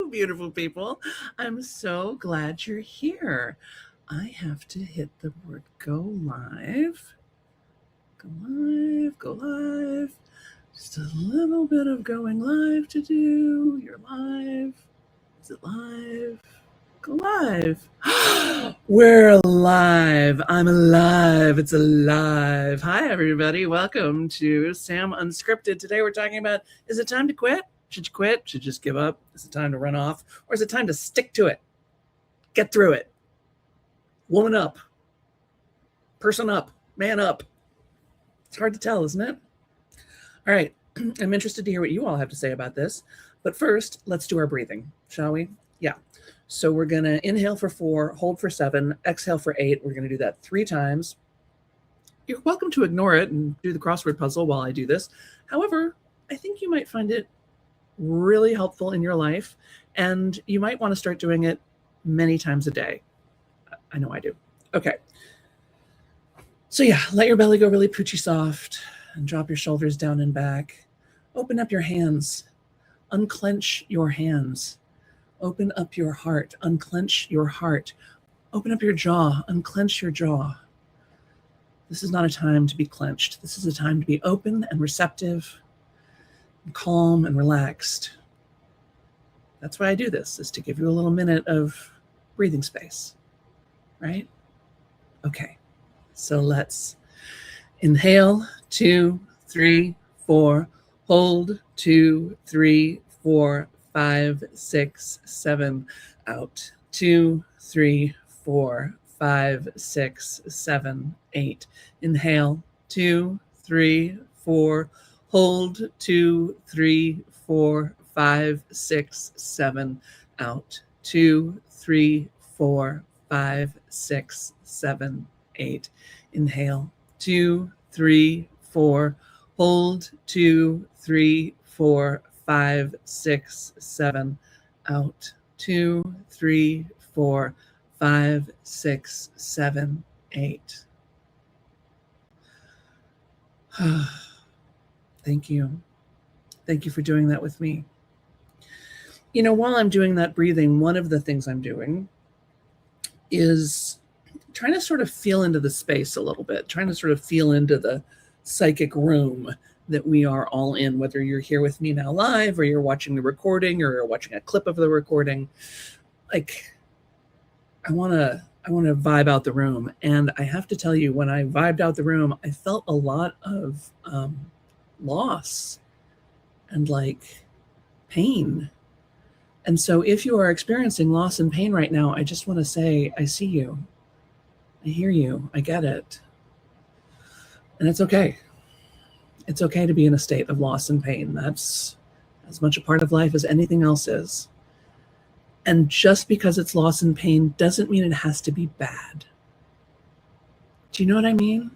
beautiful people. I'm so glad you're here. I have to hit the word go live. Go live, go live. Just a little bit of going live to do. You're live. Is it live? Go live. We're alive. I'm alive. It's alive. Hi, everybody. Welcome to Sam Unscripted. Today we're talking about, is it time to quit? Should you quit? Should you just give up? Is it time to run off? Or is it time to stick to it? Get through it. Woman up. Person up. Man up. It's hard to tell, isn't it? All right. I'm interested to hear what you all have to say about this. But first, let's do our breathing, shall we? Yeah. So we're going to inhale for 4, hold for 7, exhale for 8. We're going to do that 3 times. You're welcome to ignore it and do the crossword puzzle while I do this. However, I think you might find it really helpful in your life, and you might want to start doing it many times a day. I know I do. Okay. So yeah, let your belly go really poochy soft and drop your shoulders down and back. Open up your hands. Unclench your hands. Open up your heart. Unclench your heart. Open up your jaw. Unclench your jaw. This is not a time to be clenched. This is a time to be open and receptive, and calm and relaxed. That's why I do this, is to give you a little minute of breathing space, right? Okay, so let's inhale, 2, 3, 4, hold, 2, 3, 4, 5, 6, 7, out, 2, 3, 4, 5, 6, 7, 8. Inhale, 2, 3, 4, hold, 2, 3, 4, 5, 6, 7, out, 2, 3, 4, 5, 6, 7, 8. Inhale, 2, 3, 4, hold, 2, 3, 4, 5, 6, 7, out, 2, 3, 4, 5, 6, 7, 8. Thank you. Thank you for doing that with me. You know, while I'm doing that breathing, one of the things I'm doing is trying to sort of feel into the space a little bit, trying to sort of feel into the psychic room that we are all in, whether you're here with me now live or you're watching the recording or you're watching a clip of the recording. Like, I want to vibe out the room. And I have to tell you, when I vibed out the room, I felt a lot of loss and like pain. And so if you are experiencing loss and pain right now, I just want to say, I see you. I hear you. I get it. And it's okay. It's okay to be in a state of loss and pain. That's as much a part of life as anything else is. And just because it's loss and pain doesn't mean it has to be bad. Do you know what I mean?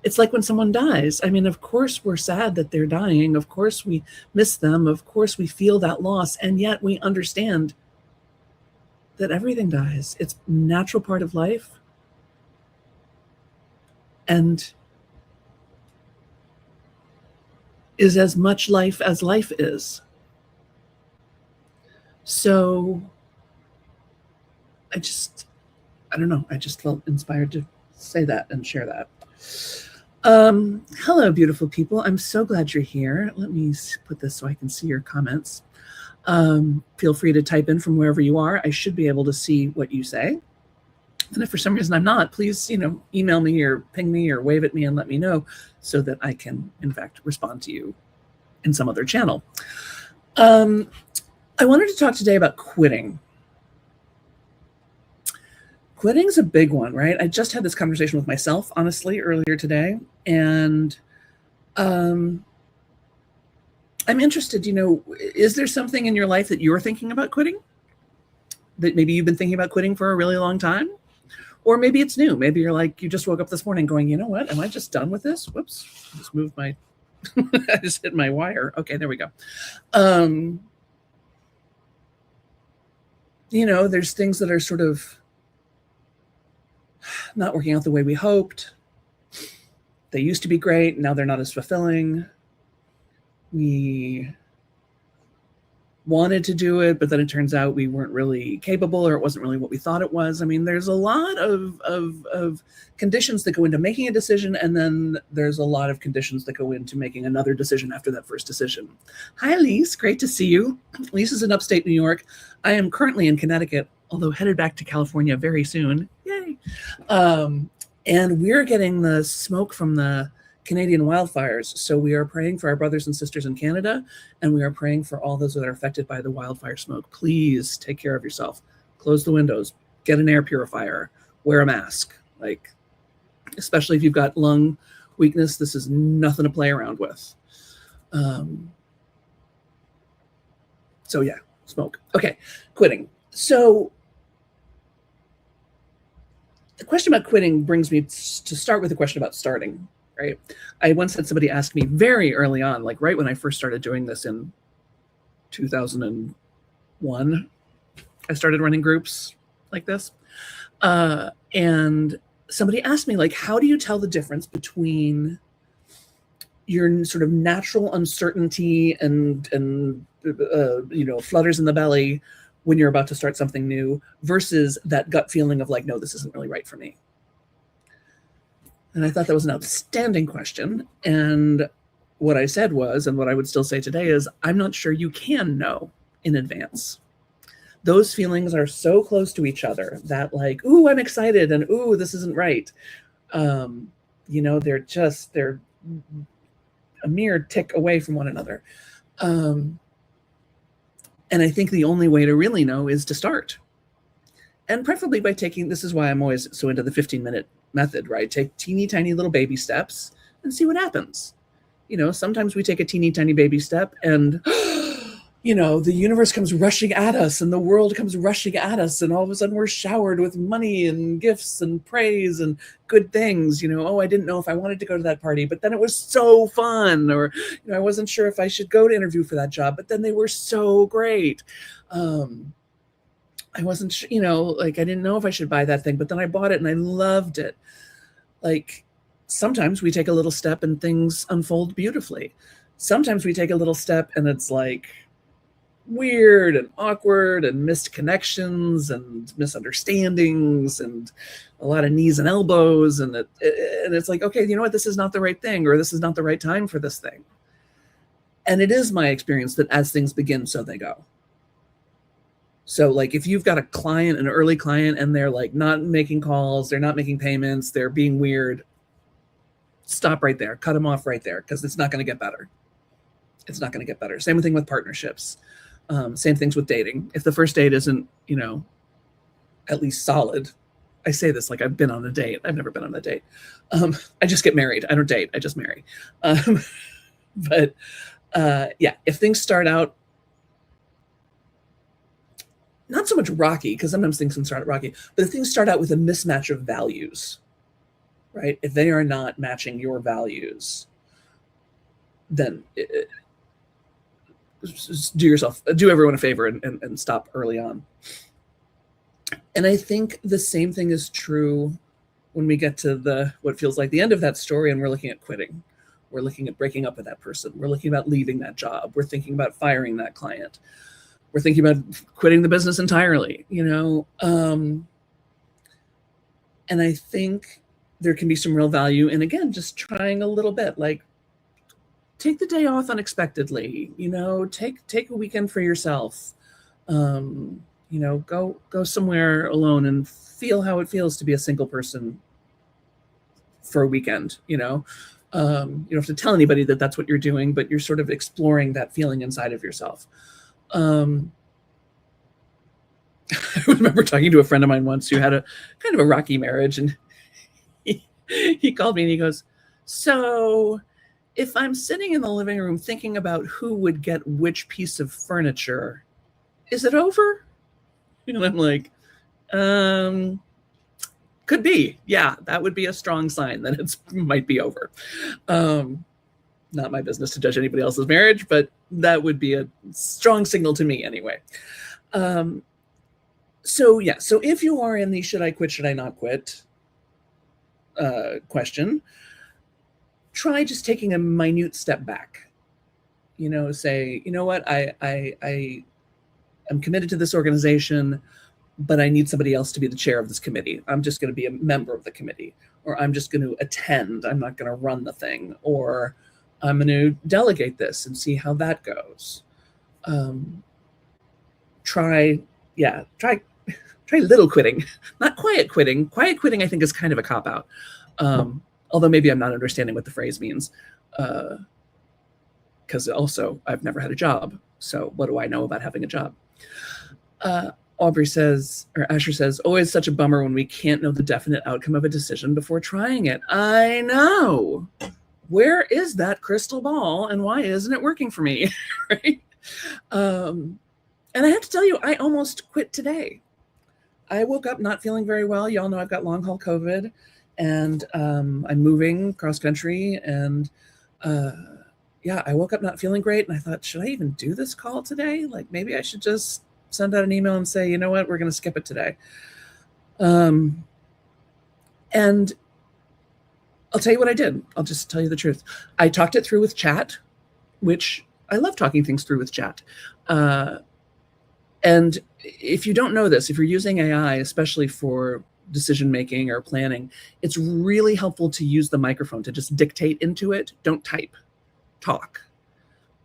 It's like when someone dies. I mean, of course we're sad that they're dying. Of course we miss them. Of course we feel that loss. And yet we understand that everything dies. It's a natural part of life. And is as much life as life is. So I don't know. I just felt inspired to say that and share that. Hello, beautiful people. I'm so glad you're here. Let me put this so I can see your comments. Feel free to type in from wherever you are. I should be able to see what you say. And if for some reason I'm not, please, email me or ping me or wave at me and let me know so that I can, in fact, respond to you in some other channel. I wanted to talk today about quitting. Quitting's a big one, right? I just had this conversation with myself, honestly, earlier today. And I'm interested, is there something in your life that you're thinking about quitting? That maybe you've been thinking about quitting for a really long time? Or maybe it's new. Maybe you're like, you just woke up this morning going, you know what? Am I just done with this? Whoops. I just moved my, I just hit my wire. Okay, there we go. There's things that are sort of not working out the way we hoped. They used to be great. Now they're not as fulfilling. We wanted to do it, but then it turns out we weren't really capable, or it wasn't really what we thought it was. I mean, there's a lot of conditions that go into making a decision, and then there's a lot of conditions that go into making another decision after that first decision. Hi, Lise. Great to see you. Lise is in upstate New York. I am currently in Connecticut, although headed back to California very soon. Yay. And we're getting the smoke from the Canadian wildfires. So we are praying for our brothers and sisters in Canada, and we are praying for all those that are affected by the wildfire smoke. Please take care of yourself. Close the windows, get an air purifier, wear a mask. Like, especially if you've got lung weakness, this is nothing to play around with. So yeah, smoke. Okay, quitting. So the question about quitting brings me to start with a question about starting. Right. I once had somebody ask me very early on, like right when I first started doing this in 2001, I started running groups like this. And somebody asked me, like, how do you tell the difference between your sort of natural uncertainty and flutters in the belly when you're about to start something new versus that gut feeling of like, no, this isn't really right for me. And I thought that was an outstanding question. And what I said was, and what I would still say today is, I'm not sure you can know in advance. Those feelings are so close to each other that like, ooh, I'm excited, and ooh, this isn't right. They're a mere tick away from one another. And I think the only way to really know is to start. And preferably by taking, this is why I'm always so into the 15-minute method, right? Take teeny tiny little baby steps and see what happens. Sometimes we take a teeny tiny baby step and, the universe comes rushing at us and the world comes rushing at us. And all of a sudden we're showered with money and gifts and praise and good things. Oh, I didn't know if I wanted to go to that party, but then it was so fun. Or, I wasn't sure if I should go to interview for that job, but then they were so great. I wasn't sure, I didn't know if I should buy that thing, but then I bought it and I loved it. Like, sometimes we take a little step and things unfold beautifully. Sometimes we take a little step and it's like weird and awkward and missed connections and misunderstandings and a lot of knees and elbows. And it's like, okay, you know what? This is not the right thing, or this is not the right time for this thing. And it is my experience that as things begin, so they go. So like if you've got a client, an early client, and they're like not making calls, they're not making payments, they're being weird, stop right there, cut them off right there, because it's not going to get better. It's not going to get better. Same thing with partnerships. Same things with dating. If the first date isn't, at least solid, I say this like I've been on a date. I've never been on a date. I just get married. I don't date. I just marry. But if things start out not so much rocky, because sometimes things can start out rocky, but if things start out with a mismatch of values, right? If they are not matching your values, then do everyone a favor and stop early on. And I think the same thing is true when we get to what feels like the end of that story and we're looking at quitting. We're looking at breaking up with that person. We're looking about leaving that job. We're thinking about firing that client. We're thinking about quitting the business entirely, and I think there can be some real value in, again, just trying a little bit, like take the day off unexpectedly, take a weekend for yourself, go somewhere alone and feel how it feels to be a single person for a weekend. You don't have to tell anybody that that's what you're doing, but you're sort of exploring that feeling inside of yourself. I remember talking to a friend of mine once who had a kind of a rocky marriage, and he called me and he goes, so if I'm sitting in the living room thinking about who would get which piece of furniture, is it over? And I'm like, could be. Yeah, that would be a strong sign that it might be over. Not my business to judge anybody else's marriage, but that would be a strong signal to me anyway. So if you are in the should I quit, should I not quit question, try just taking a minute step back. Say, you know what, I I'm committed to this organization, but I need somebody else to be the chair of this committee. I'm just going to be a member of the committee, or I'm just going to attend. I'm not going to run the thing, or I'm going to delegate this and see how that goes. Try little quitting, not quiet quitting. Quiet quitting, I think, is kind of a cop-out. Although maybe I'm not understanding what the phrase means. Because also, I've never had a job. So what do I know about having a job? Aubrey says, or Asher says, always such a bummer when we can't know the definite outcome of a decision before trying it. I know. Where is that crystal ball and why isn't it working for me? Right? And I have to tell you, I almost quit today. I woke up not feeling very well. Y'all know I've got long haul COVID, and I'm moving cross country, and I woke up not feeling great, and I thought, should I even do this call today? Like, maybe I should just send out an email and say, you know what, we're going to skip it today. And I'll tell you what I did. I'll just tell you the truth. I talked it through with chat, which I love talking things through with chat. And if you don't know this, if you're using AI, especially for decision-making or planning, it's really helpful to use the microphone to just dictate into it. Don't type, talk,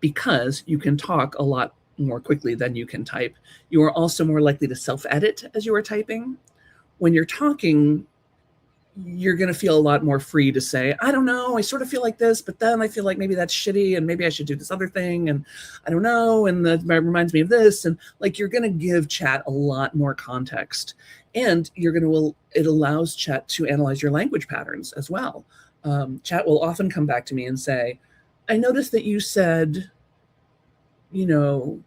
because you can talk a lot more quickly than you can type. You are also more likely to self-edit as you are typing. When you're talking, you're going to feel a lot more free to say, I don't know, I sort of feel like this, but then I feel like maybe that's shitty and maybe I should do this other thing, and I don't know, and that reminds me of this. And like, you're going to give chat a lot more context, and it allows chat to analyze your language patterns as well. Chat will often come back to me and say, I noticed that you said, you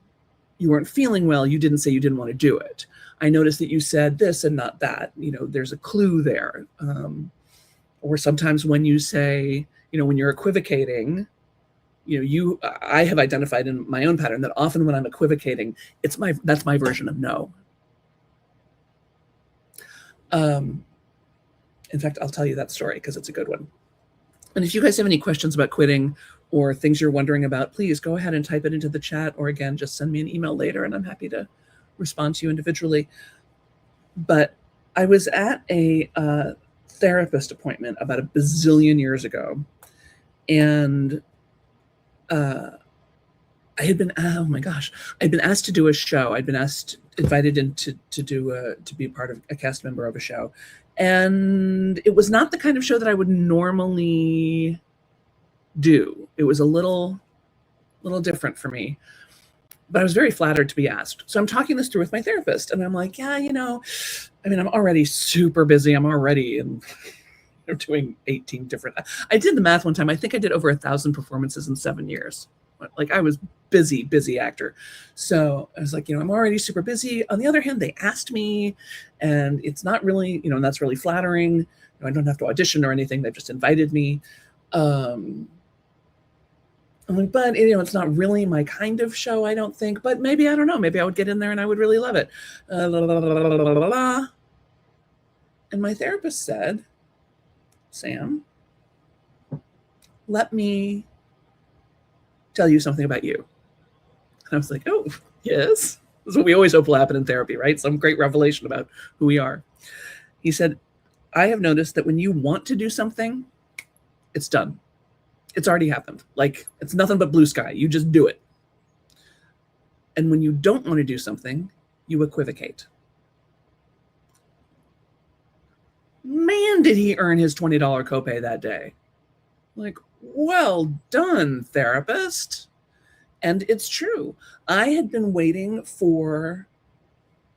weren't feeling well. You didn't say you didn't want to do it. I noticed that you said this and not that. There's a clue there. Or sometimes when you say, when you're equivocating, I have identified in my own pattern that often when I'm equivocating, that's my version of no. In fact, I'll tell you that story because it's a good one. And if you guys have any questions about quitting or things you're wondering about, please go ahead and type it into the chat, or again, just send me an email later and I'm happy to respond to you individually. But I was at a therapist appointment about a bazillion years ago, and I'd been asked to do a show. I'd been invited in to be part of a cast member of a show, and it was not the kind of show that I would normally do. It was a little different for me. But I was very flattered to be asked. So I'm talking this through with my therapist, and I'm like, I'm already super busy. I'm already doing 18 different. I did the math one time. I think I did over 1,000 performances in 7 years. Like, I was busy actor. So I was like, I'm already super busy. On the other hand, they asked me, and it's not really, and that's really flattering. I don't have to audition or anything. They've just invited me. I'm like, but it's not really my kind of show, I don't think. But maybe, I don't know. Maybe I would get in there and I would really love it. And my therapist said, Sam, let me tell you something about you. And I was like, oh, yes. This is what we always hope will happen in therapy, right? Some great revelation about who we are. He said, I have noticed that when you want to do something, it's done. It's already happened. Like, it's nothing but blue sky. You just do it. And when you don't want to do something, you equivocate. Man, did he earn his $20 copay that day. Like, well done, therapist. And it's true. I had been waiting for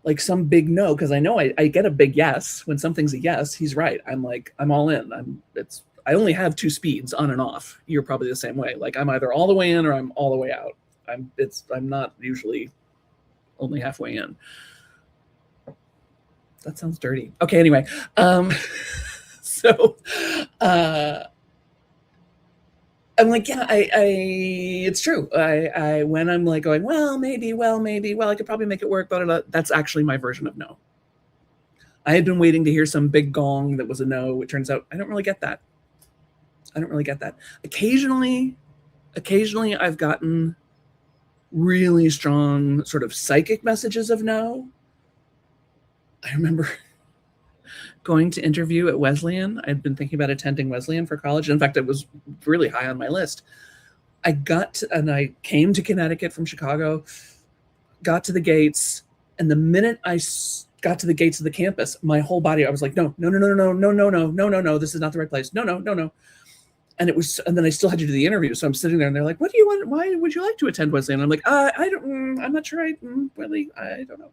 like some big no, because I know I get a big yes. When something's a yes, he's right. I'm like, I'm all in. I only have 2 speeds, on and off. You're probably the same way. Like, I'm either all the way in or I'm all the way out. I'm not usually only halfway in. That sounds dirty. Okay, anyway. So I'm like, yeah, it's true. When I'm like going, well, maybe, I could probably make it work, but that's actually my version of no. I had been waiting to hear some big gong that was a no. It turns out I don't really get that. Occasionally I've gotten really strong sort of psychic messages of no. I remember going to interview at Wesleyan. I'd been thinking about attending Wesleyan for college. In fact, it was really high on my list. I came to Connecticut from Chicago, got to the gates, and the minute I got to the gates of the campus, my whole body, I was like, no, this is not the right place. No. And then I still had to do the interview. So I'm sitting there and they're like, what do you want? Why would you like to attend Wesleyan? I'm like, I'm not sure. I don't know.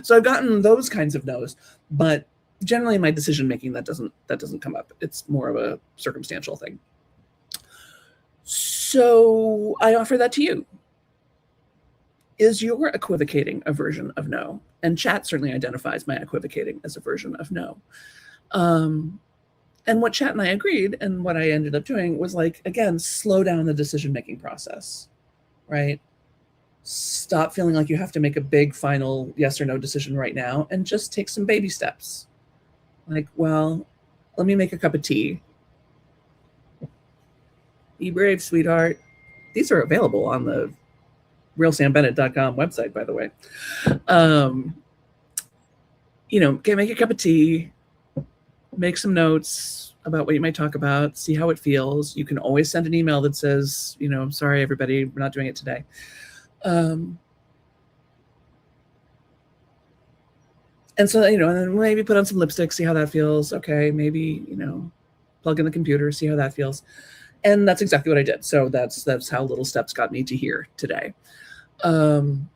So I've gotten those kinds of no's, but generally in my decision making, that doesn't come up. It's more of a circumstantial thing. So I offer that to you. Is your equivocating a version of no? And chat certainly identifies my equivocating as a version of no. And what chat and I agreed, and what I ended up doing was, like, again, slow down the decision-making process, right? Stop feeling like you have to make a big final yes or no decision right now, and just take some baby steps. Like, well, let me make a cup of tea. Be brave, sweetheart. These are available on the realsambennett.com website, by the way. Make a cup of tea, make some notes about what you might talk about, see how it feels. You can always send an email that says, sorry, everybody, we're not doing it today. And so, and then maybe put on some lipstick, see how that feels. Okay, maybe, plug in the computer, see how that feels. And that's exactly what I did. So that's how little steps got me to here today. And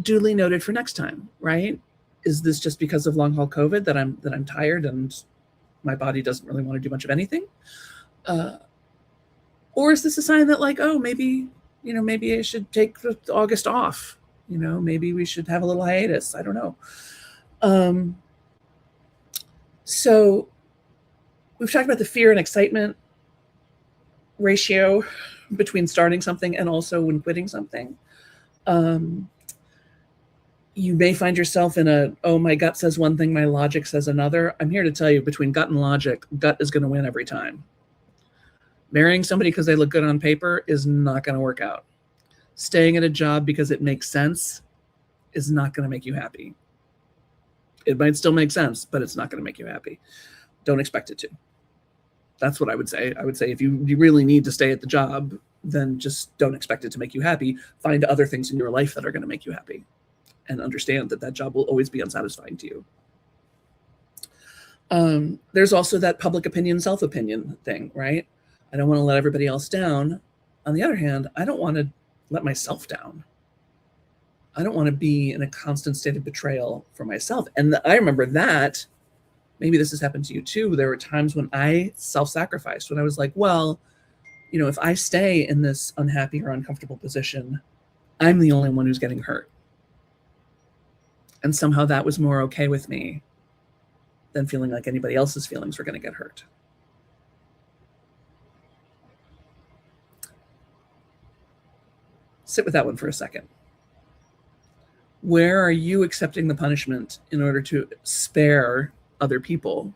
duly noted for next time, right? Is this just because of long haul COVID that I'm tired and my body doesn't really want to do much of anything? Or is this a sign that, like, oh, maybe I should take August off? Maybe we should have a little hiatus. I don't know. So we've talked about the fear and excitement ratio between starting something and also when quitting something. You may find yourself in my gut says one thing, my logic says another. I'm here to tell you, between gut and logic, gut is going to win every time. Marrying somebody because they look good on paper is not going to work out. Staying at a job because it makes sense is not going to make you happy. It might still make sense, but it's not going to make you happy. Don't expect it to. That's what I would say. I would say if you really need to stay at the job, then just don't expect it to make you happy. Find other things in your life that are going to make you happy, and understand that job will always be unsatisfying to you. There's also that public opinion, self-opinion thing, right? I don't want to let everybody else down. On the other hand, I don't want to let myself down. I don't want to be in a constant state of betrayal for myself. And I remember that, maybe this has happened to you too, there were times when I self-sacrificed, when I was like, well, if I stay in this unhappy or uncomfortable position, I'm the only one who's getting hurt. And somehow that was more okay with me than feeling like anybody else's feelings were going to get hurt. Sit with that one for a second. Where are you accepting the punishment in order to spare other people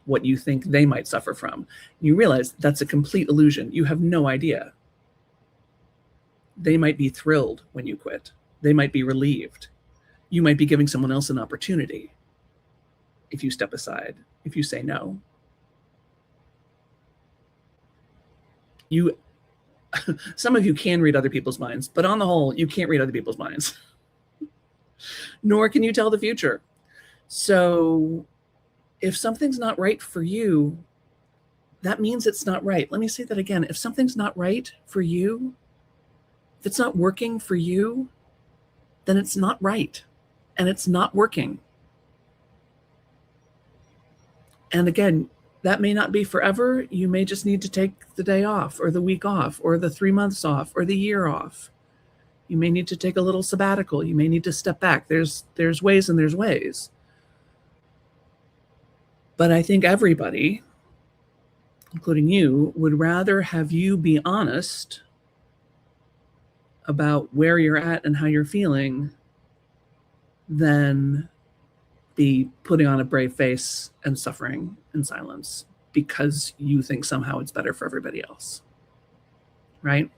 what you think they might suffer from? You realize that's a complete illusion. You have no idea. They might be thrilled when you quit. They might be relieved. You might be giving someone else an opportunity if you step aside, if you say no. Some of you can read other people's minds, but on the whole, you can't read other people's minds. Nor can you tell the future. So if something's not right for you, that means it's not right. Let me say that again. If something's not right for you, if it's not working for you, then it's not right. And it's not working. And again, that may not be forever. You may just need to take the day off, or the week off, or the 3 months off, or the year off. You may need to take a little sabbatical. You may need to step back. There's ways and there's ways. But I think everybody, including you, would rather have you be honest about where you're at and how you're feeling than be putting on a brave face and suffering in silence because you think somehow it's better for everybody else. Right?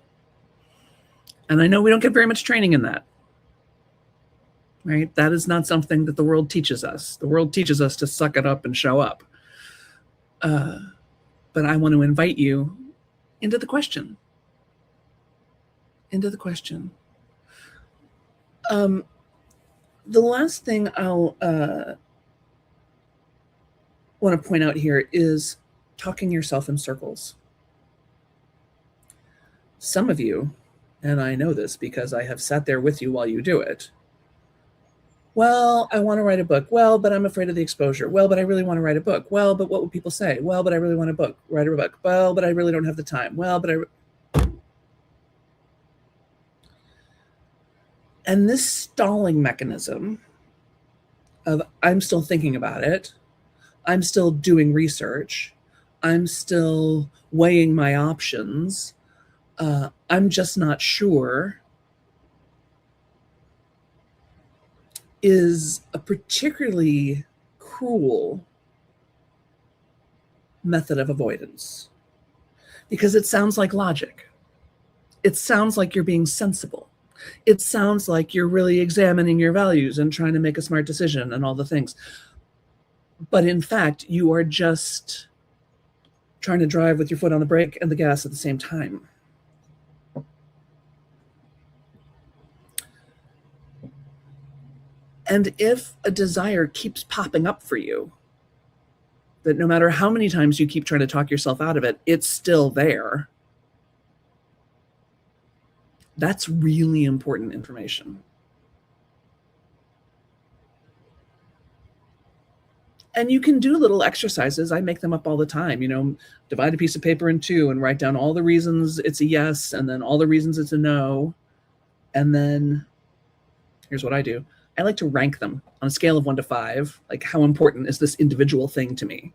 And I know we don't get very much training in that, right? That is not something that the world teaches us. The world teaches us to suck it up and show up. But I want to invite you into the question. Into the question. The last thing I'll want to point out here is talking yourself in circles. Some of you, and I know this because I have sat there with you while you do it. Well, I want to write a book. Well, but I'm afraid of the exposure. Well, but I really want to write a book. Well, but what would people say? Well, but I really want to write a book. Well, but I really don't have the time. Well, but and this stalling mechanism of I'm still thinking about it, I'm still doing research, I'm still weighing my options, I'm just not sure, is a particularly cruel method of avoidance, because it sounds like logic. It sounds like you're being sensible. It sounds like you're really examining your values and trying to make a smart decision and all the things. But in fact, you are just trying to drive with your foot on the brake and the gas at the same time. And if a desire keeps popping up for you, that no matter how many times you keep trying to talk yourself out of it, it's still there, that's really important information. And you can do little exercises. I make them up all the time. You know, divide a piece of paper in two and write down all the reasons it's a yes and then all the reasons it's a no. And then here's what I do. I like to rank them on a scale of 1 to 5. Like, how important is this individual thing to me?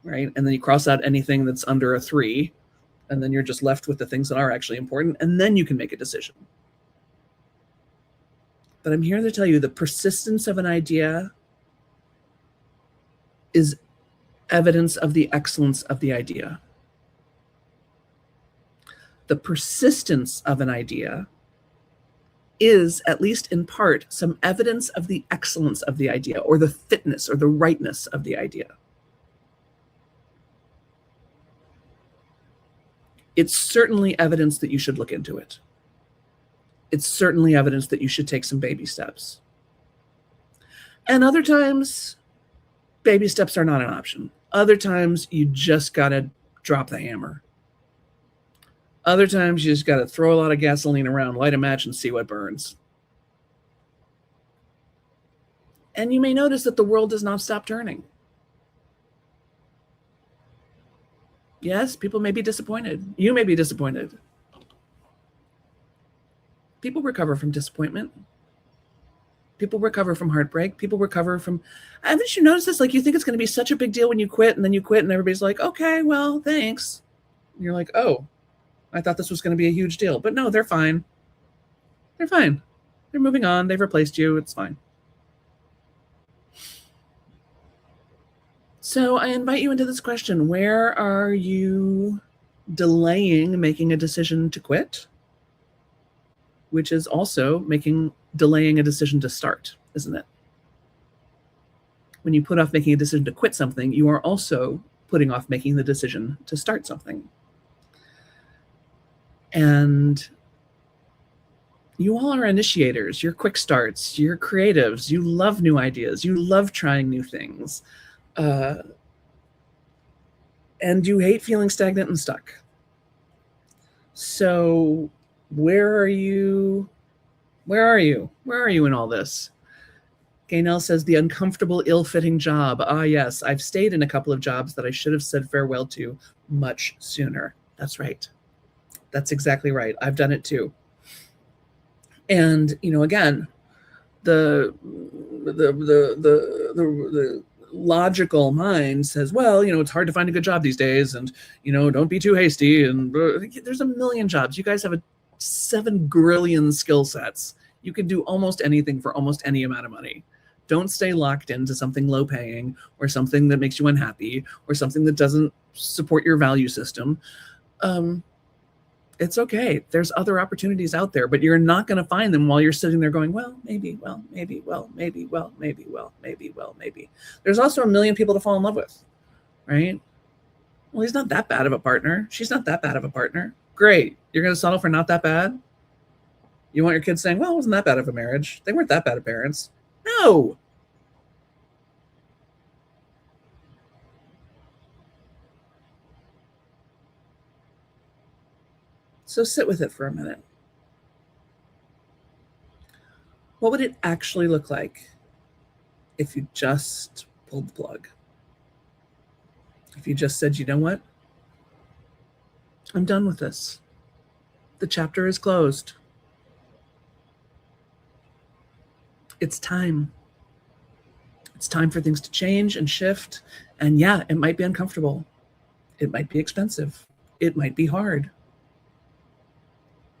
Right? And then you cross out anything that's under a 3. And then you're just left with the things that are actually important. And then you can make a decision. But I'm here to tell you the persistence of an idea is evidence of the excellence of the idea. The persistence of an idea is, at least in part, some evidence of the excellence of the idea, or the fitness or the rightness of the idea. It's certainly evidence that you should look into it. It's certainly evidence that you should take some baby steps. And other times, baby steps are not an option. Other times, you just got to drop the hammer. Other times, you just got to throw a lot of gasoline around, light a match, and see what burns. And you may notice that the world does not stop turning. Yes, people may be disappointed. You may be disappointed. People recover from disappointment. People recover from heartbreak. People recover from... Haven't you noticed this? Like, you think it's going to be such a big deal when you quit, and then you quit, and everybody's like, okay, well, thanks. And you're like, oh, I thought this was going to be a huge deal. But no, they're fine. They're fine. They're moving on. They've replaced you. It's fine. So I invite you into this question. Where are you delaying making a decision to quit? Which is also delaying a decision to start, isn't it? When you put off making a decision to quit something, you are also putting off making the decision to start something. And you all are initiators. You're quick starts. You're creatives. You love new ideas. You love trying new things. And you hate feeling stagnant and stuck. So where are you? Where are you? Where are you in all this? Gaynell says, the uncomfortable, ill-fitting job. Ah, yes, I've stayed in a couple of jobs that I should have said farewell to much sooner. That's right. That's exactly right. I've done it too. And, you know, again, the logical mind says, well, you know, it's hard to find a good job these days, and, you know, don't be too hasty. And there's a million jobs. You guys have 7 grillion skill sets. You can do almost anything for almost any amount of money. Don't stay locked into something low paying or something that makes you unhappy or something that doesn't support your value system. It's okay. There's other opportunities out there, but you're not going to find them while you're sitting there going, well, maybe, well, maybe, well, maybe, well, maybe, well, maybe, well, maybe. There's also a million people to fall in love with, right? Well, he's not that bad of a partner. She's not that bad of a partner. Great. You're going to settle for not that bad? You want your kids saying, well, it wasn't that bad of a marriage. They weren't that bad of parents. No. So sit with it for a minute. What would it actually look like if you just pulled the plug? If you just said, you know what? I'm done with this. The chapter is closed. It's time. It's time for things to change and shift. And yeah, it might be uncomfortable. It might be expensive. It might be hard.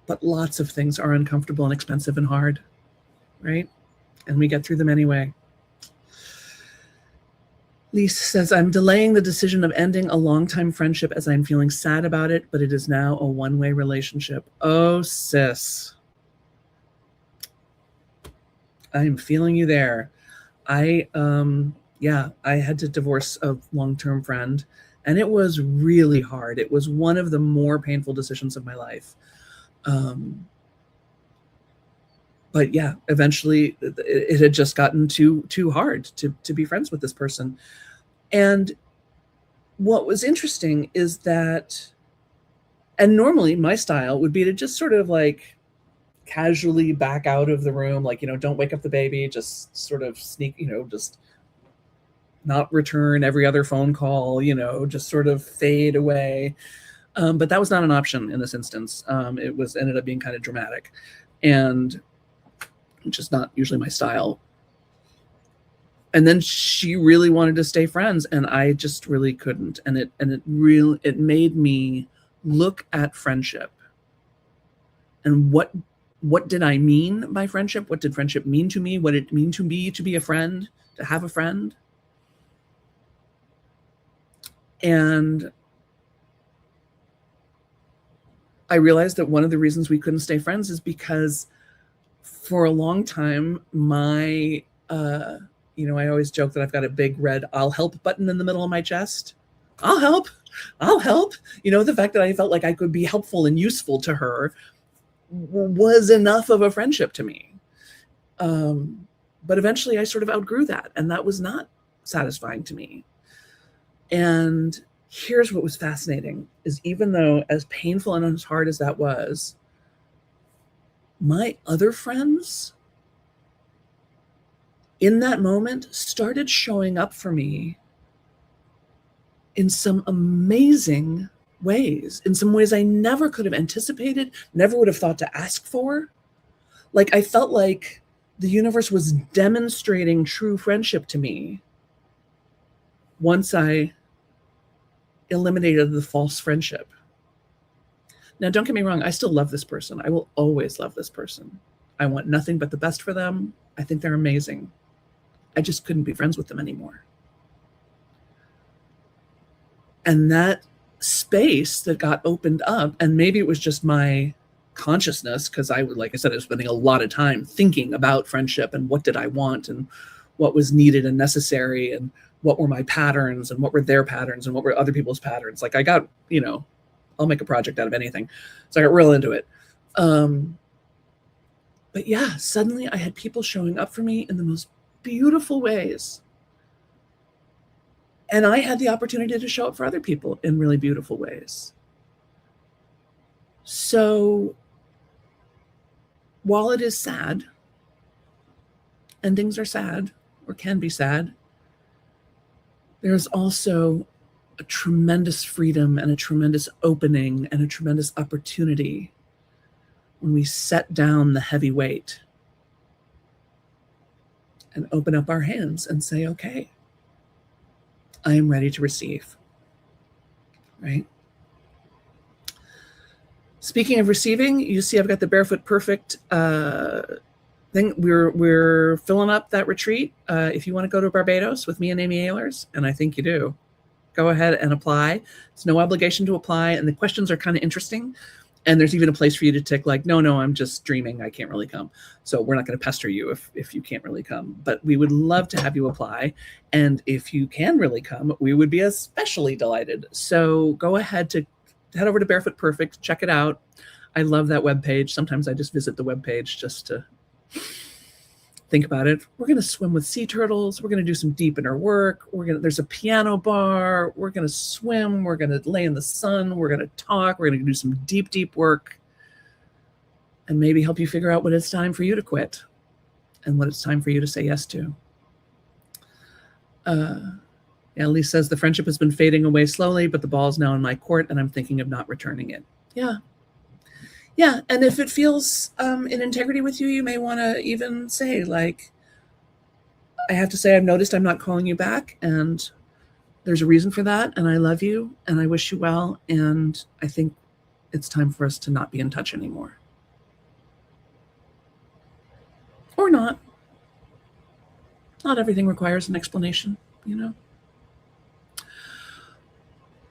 But lots of things are uncomfortable and expensive and hard, right? And we get through them anyway. Lisa says, I'm delaying the decision of ending a long-time friendship as I'm feeling sad about it, but it is now a one-way relationship. Oh, sis. I'm feeling you there. I had to divorce a long-term friend, and it was really hard. It was one of the more painful decisions of my life. But yeah, eventually it had just gotten too hard to be friends with this person. And what was interesting is that, and normally my style would be to just sort of like casually back out of the room, like, don't wake up the baby, just sort of sneak, just not return every other phone call, just sort of fade away. But that was not an option in this instance. It ended up being kind of dramatic and just not usually my style. And then she really wanted to stay friends, and I just really couldn't. And it made me look at friendship and what did I mean by friendship? What did friendship mean to me? What did it mean to me to be a friend, to have a friend? And I realized that one of the reasons we couldn't stay friends is because for a long time, my, I always joke that I've got a big red I'll help button in the middle of my chest. I'll help. The fact that I felt like I could be helpful and useful to her was enough of a friendship to me. But eventually I sort of outgrew that, and that was not satisfying to me. And here's what was fascinating is, even though as painful and as hard as that was, my other friends in that moment started showing up for me in some amazing ways, in some ways I never could have anticipated, never would have thought to ask for. Like, I felt like the universe was demonstrating true friendship to me once I eliminated the false friendship. Now, don't get me wrong. I still love this person. I will always love this person. I want nothing but the best for them. I think they're amazing. I just couldn't be friends with them anymore. And that space that got opened up, and maybe it was just my consciousness, because like I said, I was spending a lot of time thinking about friendship and what did I want and what was needed and necessary and what were my patterns and what were their patterns and what were other people's patterns. Like, I got, I'll make a project out of anything. So I got real into it. But yeah, suddenly I had people showing up for me in the most beautiful ways. And I had the opportunity to show up for other people in really beautiful ways. So while it is sad, and things are sad or can be sad, there's also a tremendous freedom and a tremendous opening and a tremendous opportunity when we set down the heavy weight and open up our hands and say, okay, I am ready to receive, right? Speaking of receiving, you see I've got the Barefoot Perfect thing. We're filling up that retreat. If you want to go to Barbados with me and Amy Ehlers, and I think you do, go ahead and apply. It's no obligation to apply, and the questions are kind of interesting. And there's even a place for you to tick like, no, I'm just dreaming. I can't really come. So we're not going to pester you if you can't really come. But we would love to have you apply. And if you can really come, we would be especially delighted. So go ahead to head over to Barefoot Perfect. Check it out. I love that webpage. Sometimes I just visit the webpage just to think about it. We're going to swim with sea turtles. We're going to do some deep inner work. There's a piano bar. We're going to swim. We're going to lay in the sun. We're going to talk. We're going to do some deep, deep work and maybe help you figure out what it's time for you to quit and what it's time for you to say yes to. Elise says the friendship has been fading away slowly, but the ball's now in my court and I'm thinking of not returning it. Yeah, and if it feels in integrity with you, you may want to even say, like, I have to say I've noticed I'm not calling you back, and there's a reason for that, and I love you, and I wish you well, and I think it's time for us to not be in touch anymore. Or not. Not everything requires an explanation, you know?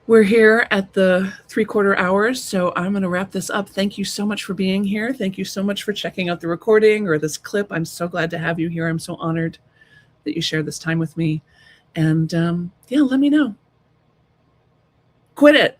We're here at the 3/4 hours, so I'm going to wrap this up. Thank you so much for being here. Thank you so much for checking out the recording or this clip. I'm so glad to have you here. I'm so honored that you shared this time with me. And yeah, let me know. Quit it.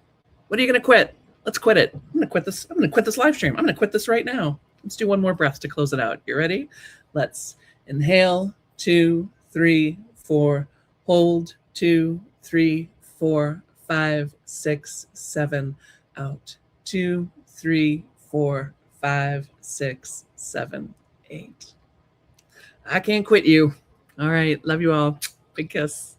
What are you going to quit? Let's quit it. I'm going to quit this. I'm going to quit this live stream. I'm going to quit this right now. Let's do one more breath to close it out. You ready? Let's inhale. 2, 3, 4. Hold. 2, 3, 4. 5, 6, 7, out. 2, 3, 4, 5, 6, 7, 8. I can't quit you. All right. Love you all. Big kiss.